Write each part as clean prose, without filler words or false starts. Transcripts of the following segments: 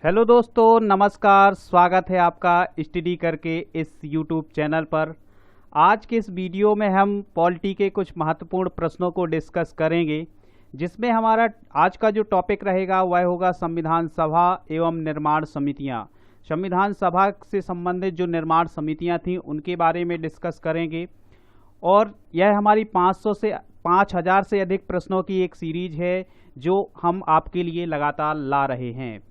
Hello दोस्तों, नमस्कार। स्वागत है आपका स्टडी करके इस यूट्यूब चैनल पर। आज के इस वीडियो में हम पॉलिटी के कुछ महत्वपूर्ण प्रश्नों को डिस्कस करेंगे, जिसमें हमारा आज का जो टॉपिक रहेगा वह होगा संविधान सभा एवं निर्माण समितियां। संविधान सभा से संबंधित जो निर्माण समितियां थीं उनके बारे में डिस्कस करेंगे। और यह हमारी 5000 से अधिक प्रश्नों की एक सीरीज है जो हम आपके लिए लगातार ला रहे हैं।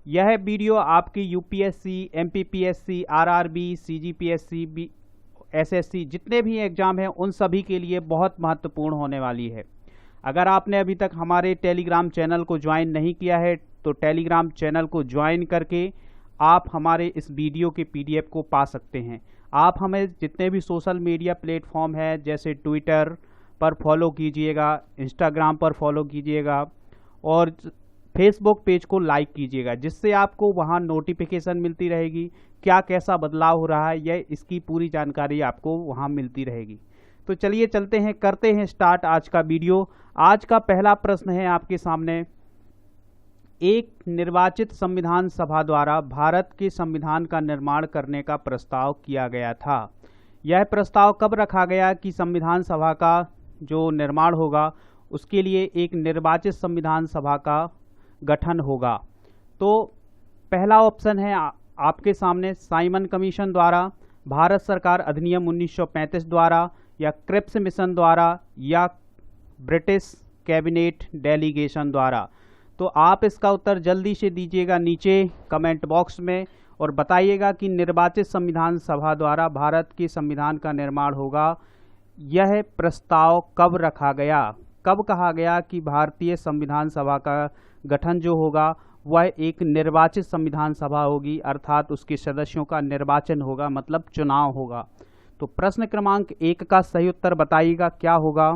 यह वीडियो आपकी UPSC, MPPSC, RRB, CGPSC, SSC जितने भी एग्ज़ाम हैं उन सभी के लिए बहुत महत्वपूर्ण होने वाली है। अगर आपने अभी तक हमारे टेलीग्राम चैनल को ज्वाइन नहीं किया है तो टेलीग्राम चैनल को ज्वाइन करके आप हमारे इस वीडियो के पीडीएफ को पा सकते हैं। आप हमें जितने भी सोशल मीडिया प्लेटफॉर्म है जैसे ट्विटर पर फॉलो कीजिएगा, इंस्टाग्राम पर फॉलो कीजिएगा और फेसबुक पेज को लाइक कीजिएगा, जिससे आपको वहां नोटिफिकेशन मिलती रहेगी, क्या कैसा बदलाव हो रहा है, यह इसकी पूरी जानकारी आपको वहां मिलती रहेगी। तो चलिए चलते हैं, करते हैं स्टार्ट आज का वीडियो। आज का पहला प्रश्न है आपके सामने। एक निर्वाचित संविधान सभा द्वारा भारत के संविधान का निर्माण करने का प्रस्ताव किया गया था। यह प्रस्ताव कब रखा गया कि संविधान सभा का जो निर्माण होगा उसके लिए एक निर्वाचित संविधान सभा का गठन होगा? तो पहला ऑप्शन है आपके सामने साइमन कमीशन द्वारा, भारत सरकार अधिनियम 1935 द्वारा, या क्रिप्स मिशन द्वारा, या ब्रिटिश कैबिनेट डेलीगेशन द्वारा। तो आप इसका उत्तर जल्दी से दीजिएगा नीचे कमेंट बॉक्स में और बताइएगा कि निर्वाचित संविधान सभा द्वारा भारत के संविधान का निर्माण होगा। यह प्रस्ताव कब रखा गया, कब कहा गया कि भारतीय संविधान सभा का गठन जो होगा वह एक निर्वाचित संविधान सभा होगी, अर्थात उसके सदस्यों का निर्वाचन होगा, मतलब चुनाव होगा। तो प्रश्न क्रमांक 1 का सही उत्तर बताइएगा क्या होगा।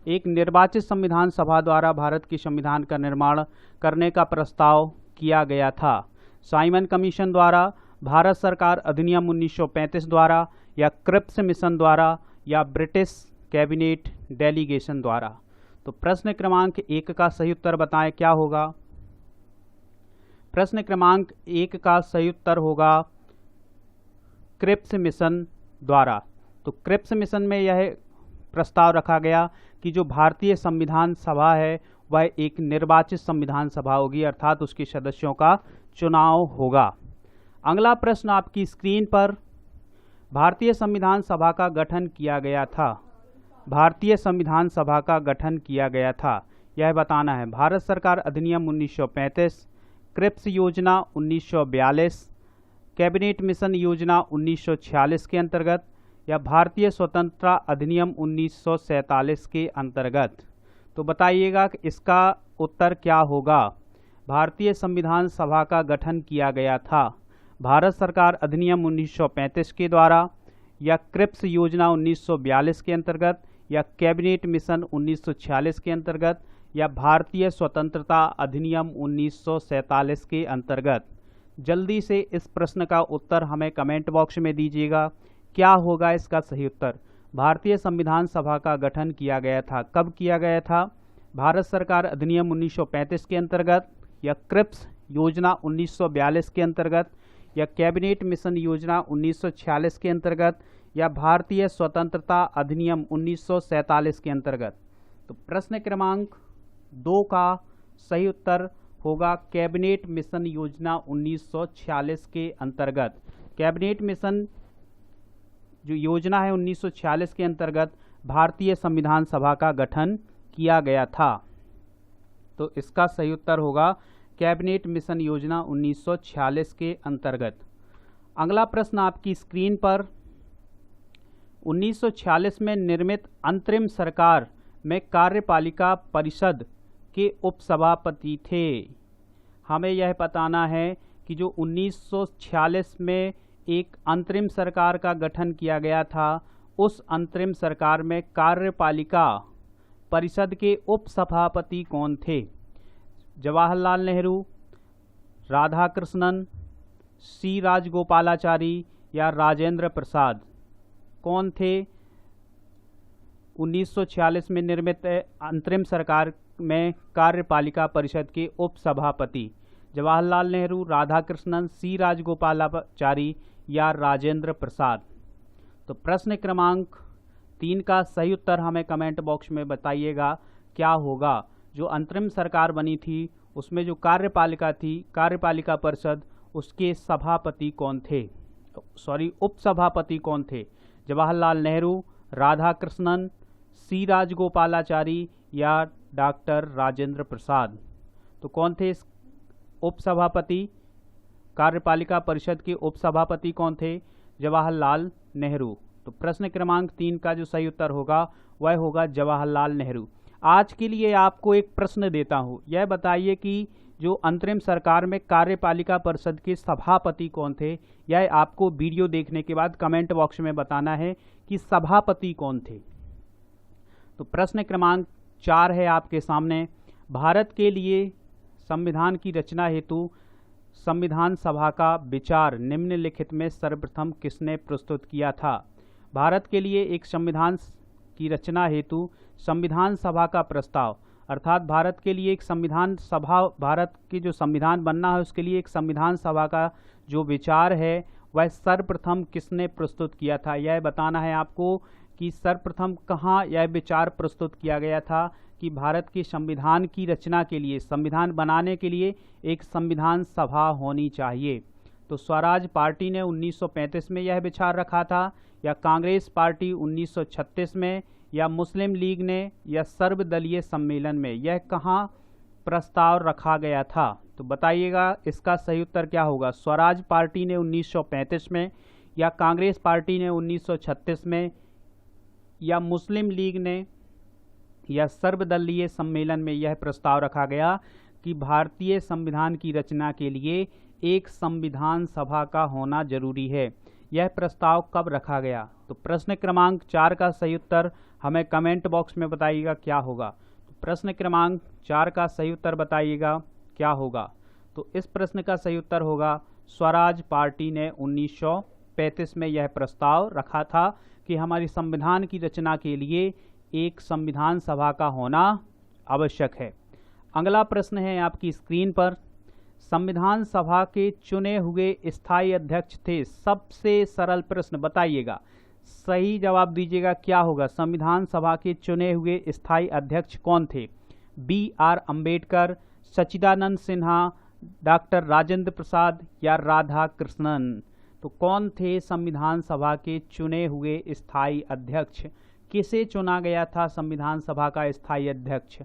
एक निर्वाचित संविधान सभा द्वारा भारत के संविधान का निर्माण करने का प्रस्ताव किया गया था। साइमन कमीशन द्वारा, भारत सरकार अधिनियम 1935 द्वारा, या क्रिप्स मिशन द्वारा, या ब्रिटिश कैबिनेट डेलीगेशन द्वारा। तो प्रश्न क्रमांक 1 का सही उत्तर बताएं क्या होगा। प्रश्न क्रमांक 1 का सही उत्तर होगा क्रिप्स मिशन द्वारा। तो क्रिप्स मिशन में यह प्रस्ताव रखा गया कि जो भारतीय संविधान सभा है वह एक निर्वाचित संविधान सभा होगी, अर्थात उसके सदस्यों का चुनाव होगा। अगला प्रश्न आपकी स्क्रीन पर, भारतीय संविधान सभा का गठन किया गया था। भारतीय संविधान सभा का गठन किया गया था, यह बताना है। भारत सरकार अधिनियम 1935, क्रिप्स योजना 1942, कैबिनेट मिशन योजना 1946 के अंतर्गत, या भारतीय स्वतंत्रता अधिनियम 1947 के अंतर्गत। तो बताइएगा कि इसका उत्तर क्या होगा। भारतीय संविधान सभा का गठन किया गया था भारत सरकार अधिनियम 1935 के द्वारा, या क्रिप्स योजना 1942 के अंतर्गत, या कैबिनेट मिशन 1946 के अंतर्गत, या भारतीय स्वतंत्रता अधिनियम 1947 के अंतर्गत। जल्दी से इस प्रश्न का उत्तर हमें कमेंट बॉक्स में दीजिएगा, क्या होगा इसका सही उत्तर। भारतीय संविधान सभा का गठन किया गया था, कब किया गया था? भारत सरकार अधिनियम 1935 के अंतर्गत, या क्रिप्स योजना 1942 के अंतर्गत, या कैबिनेट मिशन योजना 1946 के अंतर्गत, या भारतीय स्वतंत्रता अधिनियम 1947 के अंतर्गत। तो प्रश्न क्रमांक 2 का सही उत्तर होगा कैबिनेट मिशन योजना 1946 के अंतर्गत। कैबिनेट मिशन जो योजना है 1946 के अंतर्गत भारतीय संविधान सभा का गठन किया गया था। तो इसका सही उत्तर होगा कैबिनेट मिशन योजना 1946 के अंतर्गत। अगला प्रश्न आपकी स्क्रीन पर, 1946 में निर्मित अंतरिम सरकार में कार्यपालिका परिषद के उपसभापति थे। हमें यह बताना है कि जो 1946 में एक अंतरिम सरकार का गठन किया गया था, उस अंतरिम सरकार में कार्यपालिका परिषद के उपसभापति कौन थे? जवाहरलाल नेहरू, राधाकृष्णन, सी राजगोपालाचारी, या राजेंद्र प्रसाद। कौन थे 1946 में निर्मित अंतरिम सरकार में कार्यपालिका परिषद के उपसभापति? जवाहरलाल नेहरू, राधाकृष्णन, सी राजगोपालाचारी या राजेंद्र प्रसाद। तो प्रश्न क्रमांक 3 का सही उत्तर हमें कमेंट बॉक्स में बताइएगा क्या होगा। जो अंतरिम सरकार बनी थी उसमें जो कार्यपालिका थी, कार्यपालिका परिषद, उसके सभापति कौन थे, उपसभापति कौन थे? जवाहरलाल नेहरू, राधाकृष्णन, सी राजगोपालाचारी या डॉक्टर राजेंद्र प्रसाद। तो कौन थे इस उपसभापति? कार्यपालिका परिषद के उपसभापति कौन थे? जवाहरलाल नेहरू। तो प्रश्न क्रमांक 3 का जो सही उत्तर होगा वह होगा जवाहरलाल नेहरू। आज के लिए आपको एक प्रश्न देता हूं, यह बताइए कि जो अंतरिम सरकार में कार्यपालिका परिषद के सभापति कौन थे? यह आपको वीडियो देखने के बाद कमेंट बॉक्स में बताना है कि सभापति कौन थे। तो प्रश्न क्रमांक 4 है आपके सामने। भारत के लिए संविधान की रचना हेतु संविधान सभा का विचार निम्नलिखित में सर्वप्रथम किसने प्रस्तुत किया था? भारत के लिए एक संविधान की रचना हेतु संविधान सभा का प्रस्ताव, अर्थात भारत के लिए एक संविधान सभा, भारत की जो संविधान बनना है उसके लिए एक संविधान सभा का जो विचार है वह सर्वप्रथम किसने प्रस्तुत किया था? यह बताना है आपको कि सर्वप्रथम कहाँ यह विचार प्रस्तुत किया गया था कि भारत के संविधान की रचना के लिए, संविधान बनाने के लिए एक संविधान सभा होनी चाहिए। तो स्वराज पार्टी ने 1935 में यह विचार रखा था, या कांग्रेस पार्टी 1936 में, या मुस्लिम लीग ने, या सर्वदलीय सम्मेलन में? यह कहाँ प्रस्ताव रखा गया था? तो बताइएगा इसका सही उत्तर क्या होगा। स्वराज पार्टी ने 1935 में, या कांग्रेस पार्टी ने 1936 में, या मुस्लिम लीग ने, या सर्वदलीय सम्मेलन में यह प्रस्ताव रखा गया कि भारतीय संविधान की रचना के लिए एक संविधान सभा का होना जरूरी है। यह प्रस्ताव कब रखा गया? तो प्रश्न क्रमांक 4 का सही उत्तर हमें कमेंट बॉक्स में बताइएगा क्या होगा। तो प्रश्न क्रमांक 4 का सही उत्तर बताइएगा क्या होगा। तो इस प्रश्न का सही उत्तर होगा स्वराज पार्टी ने 1935 में यह प्रस्ताव रखा था कि हमारी संविधान की रचना के लिए एक संविधान सभा का होना आवश्यक है। अगला प्रश्न है आपकी स्क्रीन पर। संविधान सभा के चुने हुए स्थायी अध्यक्ष थे? सबसे सरल प्रश्न, बताइएगा, सही जवाब दीजिएगा क्या होगा। संविधान सभा के चुने हुए स्थायी अध्यक्ष कौन थे? BR अम्बेडकर, सच्चिदानंद सिन्हा, डॉक्टर राजेंद्र प्रसाद या राधा कृष्णन? तो कौन थे संविधान सभा के चुने हुए स्थायी अध्यक्ष? किसे चुना गया था संविधान सभा का स्थायी अध्यक्ष?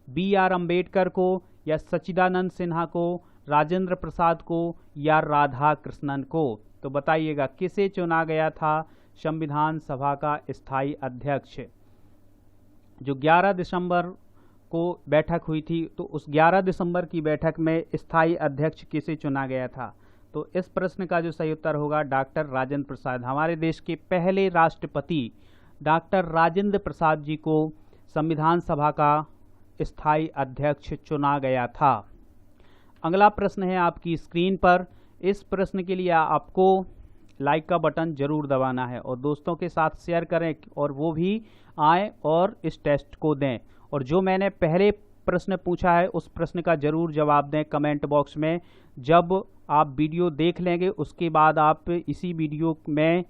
BR अम्बेडकर को, या सच्चिदानंद सिन्हा को, राजेंद्र प्रसाद को, या राधा कृष्णन को? तो बताइएगा किसे चुना गया था संविधान सभा का स्थायी अध्यक्ष? जो 11 दिसंबर को बैठक हुई थी, तो उस 11 दिसंबर की बैठक में स्थायी अध्यक्ष किसे चुना गया था? तो इस प्रश्न का जो सही उत्तर होगा डॉक्टर राजेंद्र प्रसाद। हमारे देश के पहले राष्ट्रपति डॉक्टर राजेंद्र प्रसाद जी को संविधान सभा का स्थायी अध्यक्ष चुना गया था। अगला प्रश्न है आपकी स्क्रीन पर। इस प्रश्न के लिए आपको लाइक का बटन जरूर दबाना है और दोस्तों के साथ शेयर करें, और वो भी आएँ और इस टेस्ट को दें। और जो मैंने पहले प्रश्न पूछा है उस प्रश्न का जरूर जवाब दें कमेंट बॉक्स में। जब आप वीडियो देख लेंगे उसके बाद आप इसी वीडियो में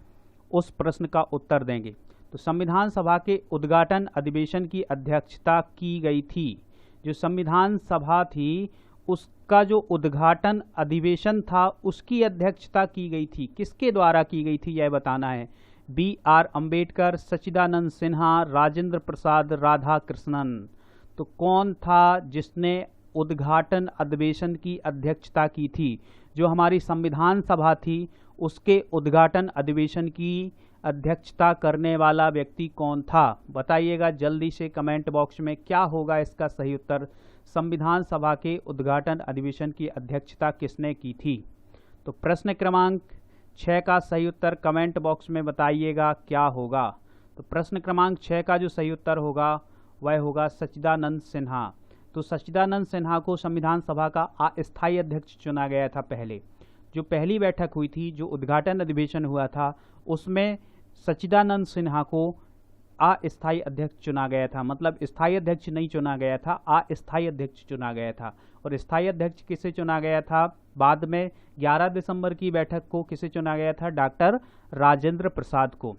उस प्रश्न का उत्तर देंगे। तो संविधान सभा के उद्घाटन अधिवेशन की अध्यक्षता की गई थी। जो संविधान सभा थी उसका जो उद्घाटन अधिवेशन था उसकी अध्यक्षता की गई थी। किसके द्वारा की गई थी यह बताना है। BR अम्बेडकर, सच्चिदानंद सिन्हा, राजेंद्र प्रसाद, राधा कृष्णन? तो कौन था जिसने उद्घाटन अधिवेशन की अध्यक्षता की थी? जो हमारी संविधान सभा थी उसके उद्घाटन अधिवेशन की अध्यक्षता करने वाला व्यक्ति कौन था? बताइएगा जल्दी से कमेंट बॉक्स में क्या होगा इसका सही उत्तर। संविधान सभा के उद्घाटन अधिवेशन की अध्यक्षता किसने की थी? तो प्रश्न क्रमांक 6 का सही उत्तर कमेंट बॉक्स में बताइएगा क्या होगा। तो प्रश्न क्रमांक 6 का जो सही उत्तर होगा वह होगा सच्चिदानंद सिन्हा। तो सच्चिदानंद सिन्हा को संविधान सभा का अस्थायी अध्यक्ष चुना गया था। पहले जो पहली बैठक हुई थी, जो उद्घाटन अधिवेशन हुआ था, उसमें सच्चिदानंद सिन्हा को अस्थायी अध्यक्ष चुना गया था, मतलब स्थायी अध्यक्ष नहीं चुना गया था, अस्थायी अध्यक्ष चुना गया था। और स्थायी अध्यक्ष किसे चुना गया था? बाद में 11 दिसंबर की बैठक को किसे चुना गया था? डॉक्टर राजेंद्र प्रसाद को।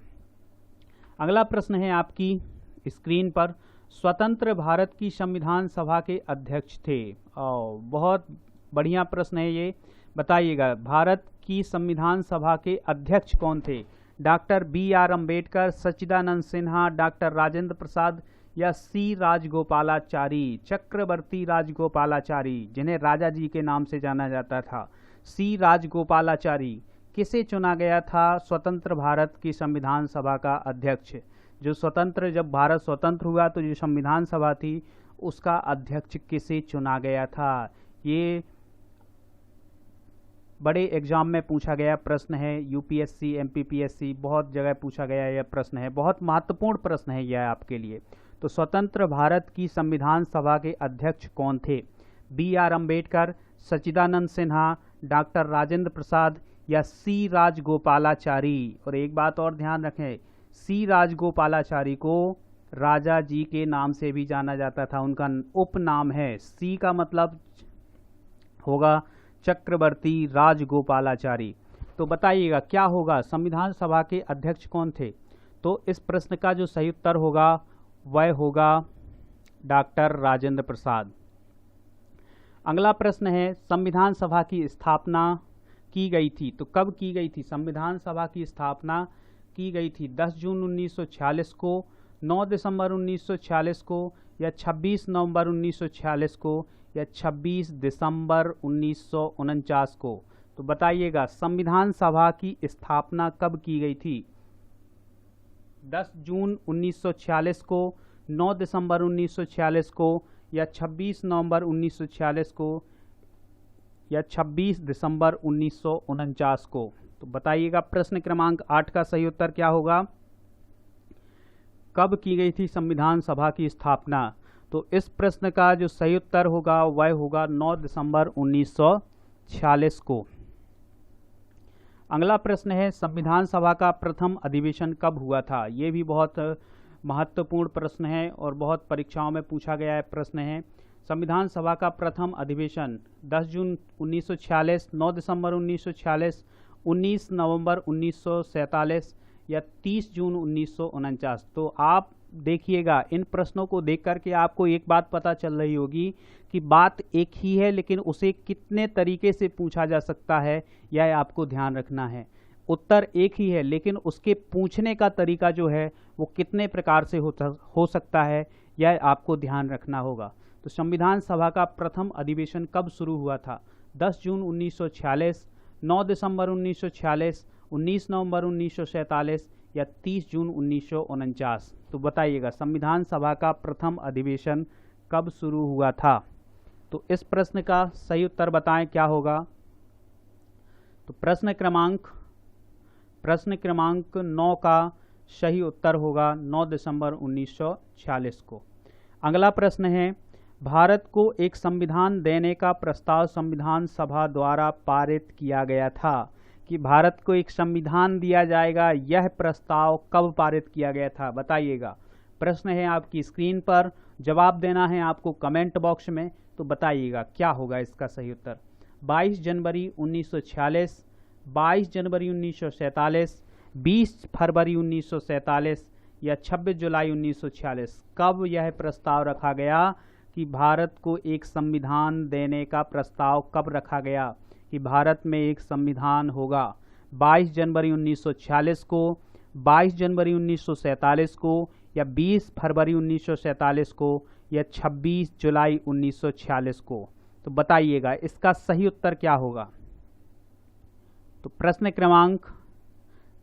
अगला प्रश्न है आपकी स्क्रीन पर, स्वतंत्र भारत की संविधान सभा के अध्यक्ष थे। बहुत बढ़िया प्रश्न है ये। बताइएगा, भारत की संविधान सभा के अध्यक्ष कौन थे? डॉक्टर BR अम्बेडकर, सच्चिदानंद सिन्हा, डॉक्टर राजेंद्र प्रसाद या C राजगोपालाचारी, चक्रवर्ती राजगोपालाचारी, जिन्हें राजा जी के नाम से जाना जाता था। C राजगोपालाचारी किसे चुना गया था स्वतंत्र भारत की संविधान सभा का अध्यक्ष? जब भारत स्वतंत्र हुआ तो जो संविधान सभा थी उसका अध्यक्ष किसे चुना गया था? ये बड़े एग्जाम में पूछा गया प्रश्न है, UPSC MPPSC बहुत जगह पूछा गया यह प्रश्न है, बहुत महत्वपूर्ण प्रश्न है यह आपके लिए। तो स्वतंत्र भारत की संविधान सभा के अध्यक्ष कौन थे? BR अम्बेडकर, सच्चिदानंद सिन्हा, डॉक्टर राजेंद्र प्रसाद या C राजगोपालाचारी। और एक बात और ध्यान रखें, C राजगोपालाचारी को राजा जी के नाम से भी जाना जाता था, उनका उपनाम है। C का मतलब होगा चक्रवर्ती राजगोपालाचारी। तो बताइएगा क्या होगा, संविधान सभा के अध्यक्ष कौन थे? तो इस प्रश्न का जो सही उत्तर होगा वह होगा डॉक्टर राजेंद्र प्रसाद। अगला प्रश्न है, संविधान सभा की स्थापना की गई थी तो कब की गई थी? संविधान सभा की स्थापना की गई थी 10 जून 1946 को, 9 दिसंबर 1946 को या 26 नवंबर 1946 को या 26 दिसंबर 1949 को। तो बताइएगा, संविधान सभा की स्थापना कब की गई थी? 10 जून 1946 को, 9 दिसंबर 1946 को या 26 नवंबर 1946 को या 26 दिसंबर 1949 को। तो बताइएगा प्रश्न क्रमांक 8 का सही उत्तर क्या होगा? कब की गई थी संविधान सभा की स्थापना? तो इस प्रश्न का जो सही उत्तर होगा वह होगा 9 दिसंबर 1946 को। अगला प्रश्न है, संविधान सभा का प्रथम अधिवेशन कब हुआ था? ये भी बहुत महत्वपूर्ण प्रश्न है और बहुत परीक्षाओं में पूछा गया है प्रश्न है। संविधान सभा का प्रथम अधिवेशन 10 जून 1946, 9 दिसंबर 1946, 19 नवंबर 1947 या 30 जून 1949। तो आप देखिएगा, इन प्रश्नों को देख करके आपको एक बात पता चल रही होगी कि बात एक ही है लेकिन उसे कितने तरीके से पूछा जा सकता है, यह आपको ध्यान रखना है। उत्तर एक ही है लेकिन उसके पूछने का तरीका जो है वो कितने प्रकार से हो सकता है, यह आपको ध्यान रखना होगा। तो संविधान सभा का प्रथम अधिवेशन कब शुरू हुआ था? 10 जून 1946, 9 दिसंबर 1946, 19 नवंबर 1947 या 30 जून 1949। तो बताइएगा, संविधान सभा का प्रथम अधिवेशन कब शुरू हुआ था? तो इस प्रश्न का सही उत्तर बताएं क्या होगा? तो प्रश्न क्रमांक 9 का सही उत्तर होगा 9 दिसंबर 1946 को। अगला प्रश्न है, भारत को एक संविधान देने का प्रस्ताव संविधान सभा द्वारा पारित किया गया था कि भारत को एक संविधान दिया जाएगा, यह प्रस्ताव कब पारित किया गया था? बताइएगा। प्रश्न है आपकी स्क्रीन पर, जवाब देना है आपको कमेंट बॉक्स में। तो बताइएगा क्या होगा इसका सही उत्तर? 22 जनवरी 1946, 22 जनवरी 1947, 20 फरवरी 1947 या 26 जुलाई 1946। कब यह प्रस्ताव रखा गया कि भारत को एक संविधान देने का प्रस्ताव कब रखा गया कि भारत में एक संविधान होगा? 22 जनवरी 1946 को, 22 जनवरी 1947 को या 20 फरवरी 1947 को या 26 जुलाई 1946 को। तो बताइएगा इसका सही उत्तर क्या होगा? तो प्रश्न क्रमांक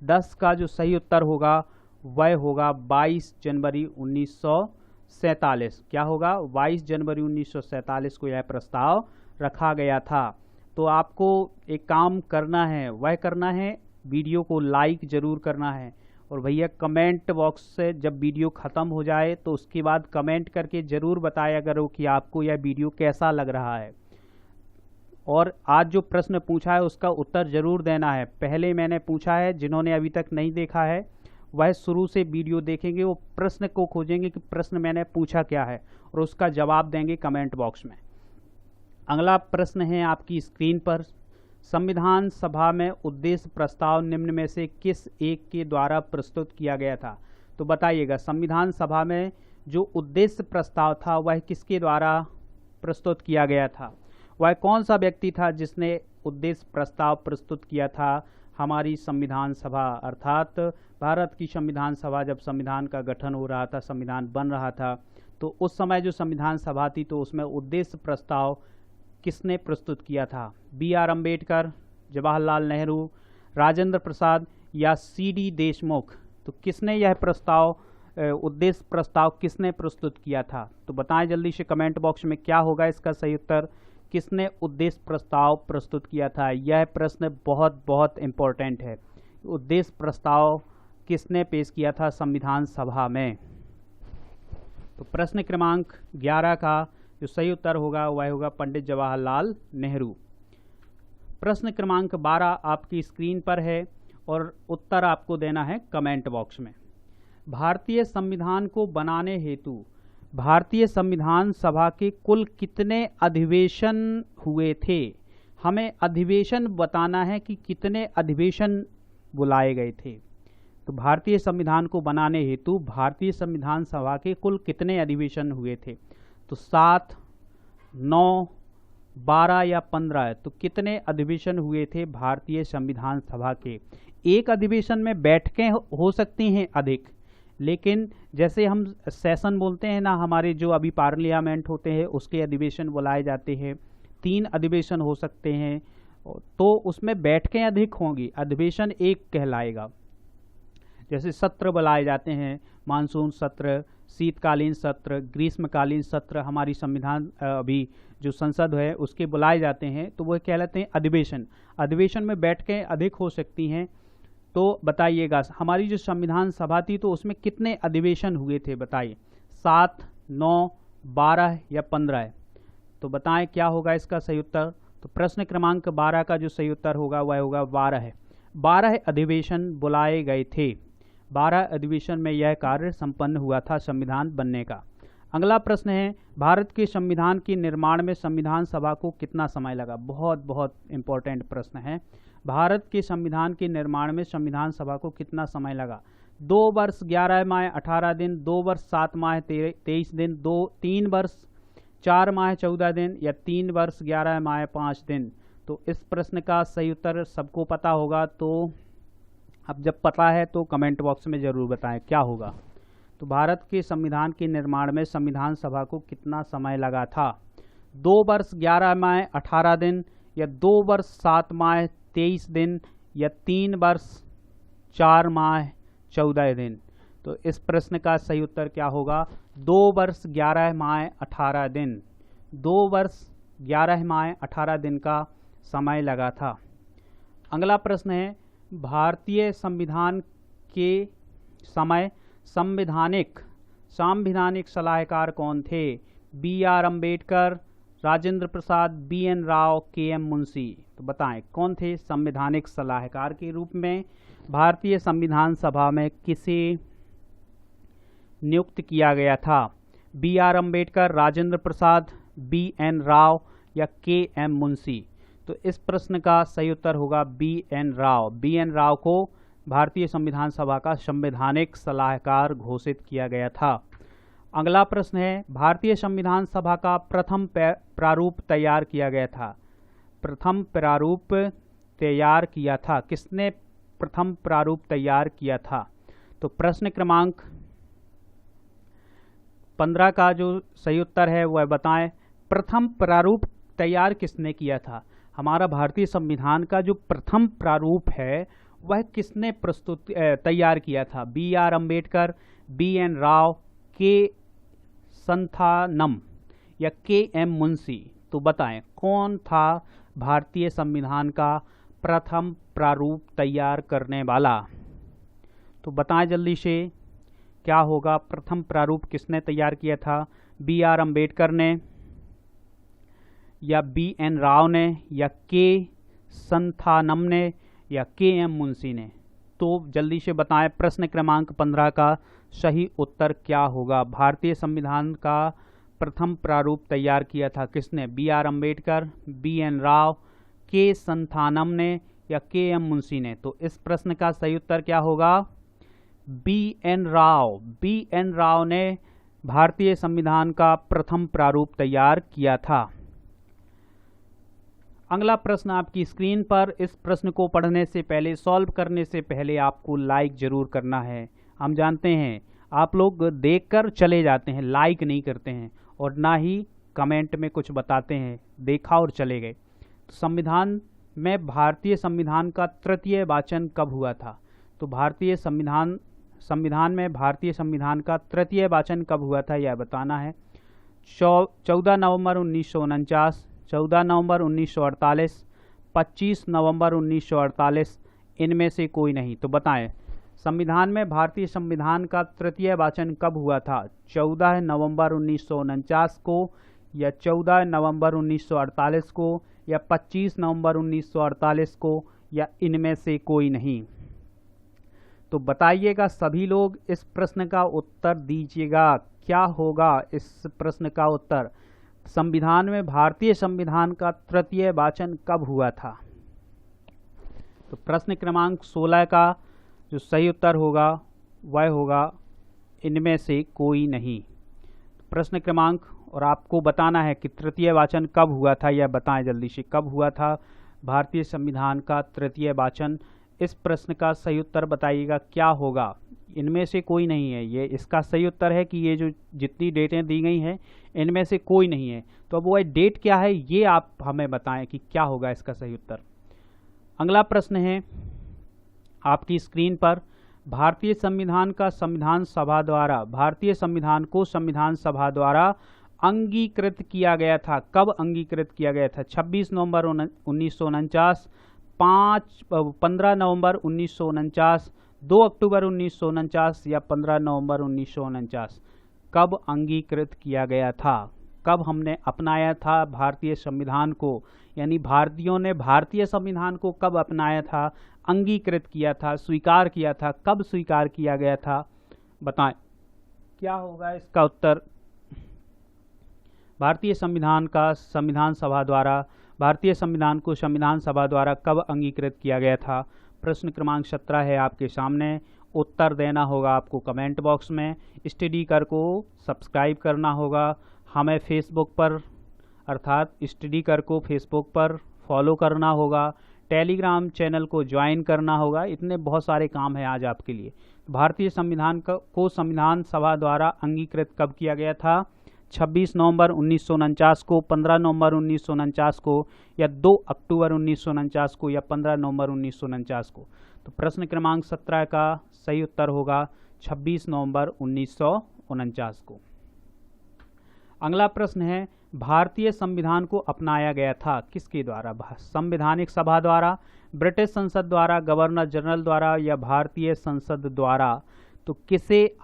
10 का जो सही उत्तर होगा वह होगा 22 जनवरी 1947। क्या होगा? 22 जनवरी 1947 को यह प्रस्ताव रखा गया था। तो आपको एक काम करना है, वह करना है वीडियो को लाइक ज़रूर करना है और भैया कमेंट बॉक्स से जब वीडियो ख़त्म हो जाए तो उसके बाद कमेंट करके ज़रूर बताया करो कि आपको यह वीडियो कैसा लग रहा है। और आज जो प्रश्न पूछा है उसका उत्तर ज़रूर देना है। पहले मैंने पूछा है, जिन्होंने अभी तक नहीं देखा है वह शुरू से वीडियो देखेंगे, वो प्रश्न को खोजेंगे कि प्रश्न मैंने पूछा क्या है और उसका जवाब देंगे कमेंट बॉक्स में। अगला प्रश्न है आपकी स्क्रीन पर, संविधान सभा में उद्देश्य प्रस्ताव निम्न में से किस एक के द्वारा प्रस्तुत किया गया था? तो बताइएगा, संविधान सभा में जो उद्देश्य प्रस्ताव था वह किसके द्वारा प्रस्तुत किया गया था? वह कौन सा व्यक्ति था जिसने उद्देश्य प्रस्ताव प्रस्तुत किया था? हमारी संविधान सभा, अर्थात भारत की संविधान सभा जब संविधान का गठन हो रहा था, संविधान बन रहा था, तो उस समय जो संविधान सभा थी तो उसमें उद्देश्य प्रस्ताव किसने प्रस्तुत किया था? बी.आर. अम्बेडकर, जवाहरलाल नेहरू, राजेंद्र प्रसाद या सी.डी. देशमुख? तो किसने यह प्रस्ताव, उद्देश्य प्रस्ताव किसने प्रस्तुत किया था? तो बताएं जल्दी से कमेंट बॉक्स में क्या होगा इसका सही उत्तर। किसने उद्देश्य प्रस्ताव प्रस्तुत किया था? यह प्रश्न बहुत बहुत इम्पोर्टेंट है। उद्देश्य प्रस्ताव किसने पेश किया था संविधान सभा में? तो प्रश्न क्रमांक 11 का जो सही उत्तर होगा वह होगा पंडित जवाहरलाल नेहरू। प्रश्न क्रमांक 12 आपकी स्क्रीन पर है और उत्तर आपको देना है कमेंट बॉक्स में। भारतीय संविधान को बनाने हेतु भारतीय संविधान सभा के कुल कितने अधिवेशन हुए थे? हमें अधिवेशन बताना है कि कितने अधिवेशन बुलाए गए थे। तो भारतीय संविधान को बनाने हेतु भारतीय संविधान सभा के कुल कितने अधिवेशन हुए थे? तो 7, 9, 12 या 15? तो कितने अधिवेशन हुए थे भारतीय संविधान सभा के? एक अधिवेशन में बैठकें हो सकती हैं अधिक, लेकिन जैसे हम सेशन बोलते हैं ना, हमारे जो अभी पार्लियामेंट होते हैं उसके अधिवेशन बुलाए जाते हैं, 3 अधिवेशन हो सकते हैं, तो उसमें बैठकें अधिक होंगी, अधिवेशन एक कहलाएगा। जैसे सत्र बुलाए जाते हैं, मानसून सत्र, शीतकालीन सत्र, ग्रीष्मकालीन सत्र, हमारी संविधान अभी जो संसद है उसके बुलाए जाते हैं, तो वह कहलाते हैं अधिवेशन। अधिवेशन में बैठकें अधिक हो सकती हैं। तो बताइएगा, हमारी जो संविधान सभा थी तो उसमें कितने अधिवेशन हुए थे? बताइए, 7, 9, 12 या 15? तो बताएं क्या होगा इसका सही उत्तर। तो प्रश्न क्रमांक 12 का जो सही उत्तर होगा वह होगा 12। 12 अधिवेशन बुलाए गए थे। 12 अधिवेशन में यह कार्य संपन्न हुआ था संविधान बनने का। अगला प्रश्न है, भारत के संविधान के निर्माण में संविधान सभा को कितना समय लगा? बहुत बहुत इंपॉर्टेंट प्रश्न है। भारत के संविधान के निर्माण में संविधान सभा को कितना समय लगा? 2 वर्ष 11 माह 18 दिन, 2 वर्ष 7 माह 23 दिन, 3 वर्ष 4 माह 14 दिन या 3 वर्ष 11 माह 5 दिन? तो इस प्रश्न का सही उत्तर सबको पता होगा, तो अब जब पता है तो कमेंट बॉक्स में ज़रूर बताएं क्या होगा। तो भारत के संविधान के निर्माण में संविधान सभा को कितना समय लगा था? 2 वर्ष 11 माह 18 दिन या 2 वर्ष 7 माह 23 दिन या 3 वर्ष 4 माह 14 दिन? तो इस प्रश्न का सही उत्तर क्या होगा? 2 वर्ष 11 माह 18 दिन। 2 वर्ष 11 माह 18 दिन का समय लगा था। अगला प्रश्न है, भारतीय संविधान के समय संवैधानिक सलाहकार कौन थे? B R. Ambedkar, Rajendra Prasad, BN. Rao, KM. Munshi? तो बताएं कौन थे संवैधानिक सलाहकार के रूप में भारतीय संविधान सभा में किसे नियुक्त किया गया था? बी.आर. अम्बेडकर, राजेंद्र प्रसाद, बी.एन. राव या के.एम. मुंशी? तो इस प्रश्न का सही उत्तर होगा बी.एन. राव। बी.एन. राव को भारतीय संविधान सभा का संवैधानिक सलाहकार घोषित किया गया था। अगला प्रश्न है, भारतीय संविधान सभा का प्रथम प्रारूप तैयार किया गया था। प्रथम प्रारूप तैयार किया था, किसने प्रथम प्रारूप तैयार किया था? तो प्रश्न क्रमांक 15 का जो सही उत्तर है वह बताएं, प्रथम प्रारूप तैयार किसने किया था? हमारा भारतीय संविधान का जो प्रथम प्रारूप है वह किसने तैयार किया था? B R. Ambedkar, BN. Rao, K Santhanam या के.एम. मुंशी? तो बताएं कौन था भारतीय संविधान का प्रथम प्रारूप तैयार करने वाला? तो बताएं जल्दी से क्या होगा। प्रथम प्रारूप किसने तैयार किया था? बी.आर. अम्बेडकर ने या बी.एन. राव ने या के संथानम ने या के.एम. मुंशी ने? तो जल्दी से बताएं प्रश्न क्रमांक 15 का सही उत्तर क्या होगा। भारतीय संविधान का प्रथम प्रारूप तैयार किया था किसने? B R Ambedkar, B N Rau, K Santhanam ने या के एम मुंशी ने? तो इस प्रश्न का सही उत्तर क्या होगा? B N Rau. B N Rau ने भारतीय संविधान का प्रथम प्रारूप तैयार किया था। अगला प्रश्न आपकी स्क्रीन पर। इस प्रश्न को पढ़ने से पहले, सॉल्व करने से पहले आपको लाइक जरूर करना है। हम जानते हैं आप लोग देखकर चले जाते हैं, लाइक नहीं करते हैं और ना ही कमेंट में कुछ बताते हैं, देखा और चले गए। तो संविधान में भारतीय संविधान का तृतीय वाचन कब हुआ था? तो भारतीय संविधान में भारतीय संविधान का तृतीय वाचन कब हुआ था यह बताना है। 14 नवंबर 1949, 14 नवंबर 1948, 25 नवंबर 1948, इनमें से कोई नहीं। तो बताएं संविधान में भारतीय संविधान का तृतीय वाचन कब हुआ था? 14 नवंबर 1949 को या 14 नवंबर 1948 को या 25 नवंबर 1948 को या इनमें से कोई नहीं। तो बताइएगा सभी लोग, इस प्रश्न का उत्तर दीजिएगा। क्या होगा इस प्रश्न का उत्तर? संविधान में भारतीय संविधान का तृतीय वाचन कब हुआ था? तो प्रश्न क्रमांक 16 का जो सही उत्तर होगा वह होगा इनमें से कोई नहीं। प्रश्न क्रमांक, और आपको बताना है कि तृतीय वाचन कब हुआ था, यह बताएं जल्दी से, कब हुआ था भारतीय संविधान का तृतीय वाचन। इस प्रश्न का सही उत्तर बताइएगा क्या होगा। इनमें से कोई नहीं है, ये इसका सही उत्तर है कि ये जो जितनी डेटें दी गई हैं इनमें से कोई नहीं है। तो अब वह डेट क्या है ये आप हमें बताएं कि क्या होगा इसका सही उत्तर। अगला प्रश्न है आपकी स्क्रीन पर। भारतीय संविधान का संविधान सभा द्वारा, भारतीय संविधान को संविधान सभा द्वारा अंगीकृत किया गया था। कब अंगीकृत किया गया था? 26 नवंबर 1949, 15 नवंबर 1949, 2 अक्टूबर 1949 या 15 नवंबर 1949। कब अंगीकृत किया गया था? कब हमने अपनाया था भारतीय संविधान को, यानी भारतीयों ने भारतीय संविधान को कब अपनाया था, अंगीकृत किया था, स्वीकार किया था? कब स्वीकार किया गया था बताएं क्या होगा इसका उत्तर। भारतीय संविधान का संविधान सभा द्वारा, भारतीय संविधान को संविधान सभा द्वारा कब अंगीकृत किया गया था? प्रश्न क्रमांक 17 है आपके सामने। उत्तर देना होगा आपको कमेंट बॉक्स में। स्टडी कर को सब्सक्राइब करना होगा। हमें फेसबुक पर अर्थात स्टडी कर को फेसबुक पर फॉलो करना होगा। टेलीग्राम चैनल को ज्वाइन करना होगा। इतने बहुत सारे काम हैं आज आपके लिए। भारतीय संविधान को संविधान सभा द्वारा अंगीकृत कब किया गया था? 26 नवंबर 1949 को, 15 नवंबर 1949 को या 2 अक्टूबर 1949 को या 15 नवंबर 1949 को। तो प्रश्न क्रमांक 17 का सही उत्तर होगा 26 नवंबर 1949 को। अगला प्रश्न है भारतीय संविधान को अपनाया गया था किसके द्वारा? संवैधानिक सभा द्वारा, ब्रिटिश संसद द्वारा, गवर्नर जनरल द्वारा या भारतीय संसद द्वारा? तो किसे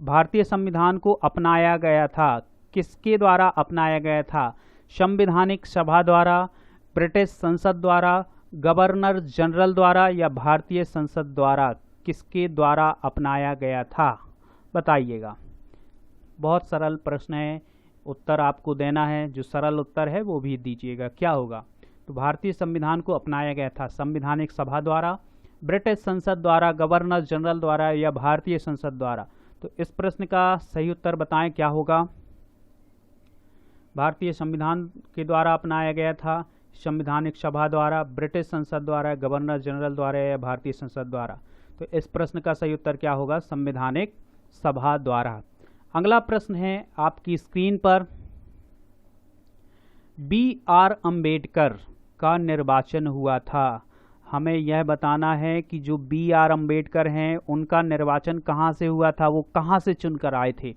भारतीय संविधान को अपनाया गया था, किसके द्वारा अपनाया गया था? संवैधानिक सभा द्वारा, ब्रिटिश संसद द्वारा, गवर्नर जनरल द्वारा या भारतीय संसद द्वारा? किसके द्वारा अपनाया गया था बताइएगा। बहुत सरल प्रश्न है, उत्तर आपको देना है। जो सरल उत्तर है वो भी दीजिएगा। क्या होगा? तो भारतीय संविधान को अपनाया गया था संवैधानिक सभा द्वारा, ब्रिटिश संसद द्वारा, गवर्नर जनरल द्वारा या भारतीय संसद द्वारा? तो इस प्रश्न का सही उत्तर बताएं क्या होगा। भारतीय संविधान के द्वारा अपनाया गया था संवैधानिक सभा द्वारा, ब्रिटिश संसद द्वारा, गवर्नर जनरल द्वारा या भारतीय संसद द्वारा? तो इस प्रश्न का सही उत्तर क्या होगा? संवैधानिक सभा द्वारा। अगला प्रश्न है आपकी स्क्रीन पर। बी आर अम्बेडकर का निर्वाचन हुआ था। हमें यह बताना है कि जो बी आर अम्बेडकर हैं उनका निर्वाचन कहाँ से हुआ था, वो कहाँ से चुनकर आए थे?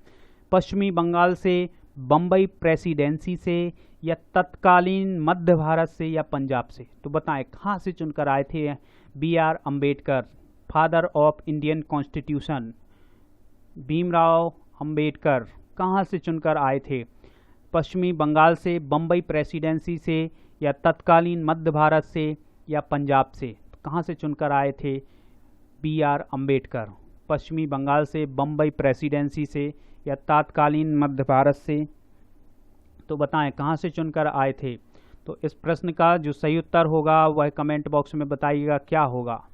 पश्चिमी बंगाल से, बम्बई प्रेसिडेंसी से या तत्कालीन मध्य भारत से या पंजाब से? तो बताएं कहाँ से चुनकर आए थे B R Ambedkar, father of Indian constitution? Bhimrao Ambedkar कहाँ से चुनकर आए थे? पश्चिमी बंगाल से, बम्बई प्रेसिडेंसी से या तत्कालीन मध्य भारत से या पंजाब से? कहाँ से चुनकर आए थे BR अम्बेडकर। पश्चिमी बंगाल से, बम्बई प्रेसिडेंसी से या तत्कालीन मध्य भारत से? तो बताएं कहाँ से चुनकर आए थे। तो इस प्रश्न का जो सही उत्तर होगा वह कमेंट बॉक्स में बताइएगा क्या होगा।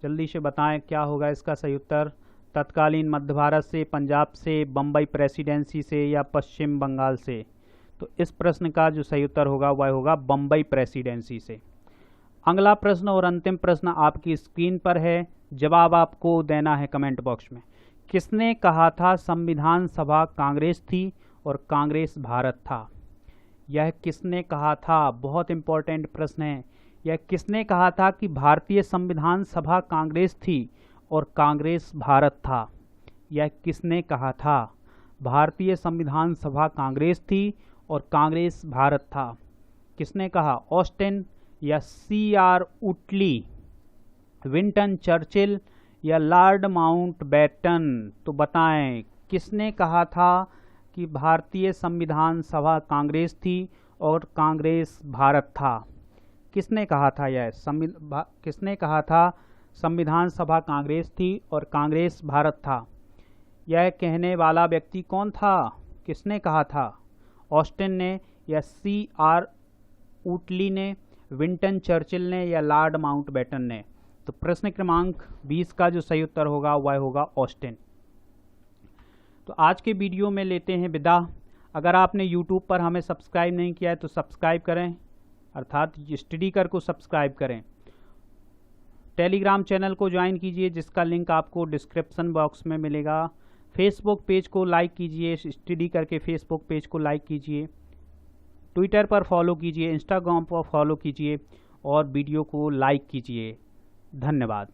जल्दी से बताएं क्या होगा इसका सही उत्तर। तत्कालीन मध्य भारत से, पंजाब से, बम्बई प्रेसिडेंसी से या पश्चिम बंगाल से? तो इस प्रश्न का जो सही उत्तर होगा वह होगा बम्बई प्रेसिडेंसी से। अगला प्रश्न और अंतिम प्रश्न आपकी स्क्रीन पर है, जवाब आपको देना है कमेंट बॉक्स में। किसने कहा था संविधान सभा कांग्रेस थी और कांग्रेस भारत था? यह किसने कहा था, बहुत इंपॉर्टेंट प्रश्न है। यह किसने कहा था कि भारतीय संविधान सभा कांग्रेस थी और कांग्रेस भारत था? यह किसने कहा था? भारतीय संविधान सभा कांग्रेस थी और कांग्रेस भारत था। किसने कहा? ऑस्टिन या CR उटली, विंस्टन चर्चिल या लॉर्ड माउंटबेटन? तो बताएं किसने कहा था कि भारतीय संविधान सभा कांग्रेस थी और कांग्रेस भारत था? किसने कहा था किसने कहा था संविधान सभा कांग्रेस थी और कांग्रेस भारत था? यह कहने वाला व्यक्ति कौन था? किसने कहा था? ऑस्टिन ने या CR उटली ने, विंस्टन चर्चिल ने या लॉर्ड माउंटबेटन ने? तो प्रश्न क्रमांक 20 का जो सही उत्तर होगा वह होगा ऑस्टिन। तो आज के वीडियो में लेते हैं विदा। अगर आपने YouTube पर हमें सब्सक्राइब नहीं किया है तो सब्सक्राइब करें, अर्थात स्टडी कर को सब्सक्राइब करें। टेलीग्राम चैनल को ज्वाइन कीजिए जिसका लिंक आपको डिस्क्रिप्शन बॉक्स में मिलेगा। फेसबुक पेज को लाइक कीजिए, स्टडी करके फेसबुक पेज को लाइक कीजिए। ट्विटर पर फॉलो कीजिए, इंस्टाग्राम पर फॉलो कीजिए और वीडियो को लाइक कीजिए। धन्यवाद।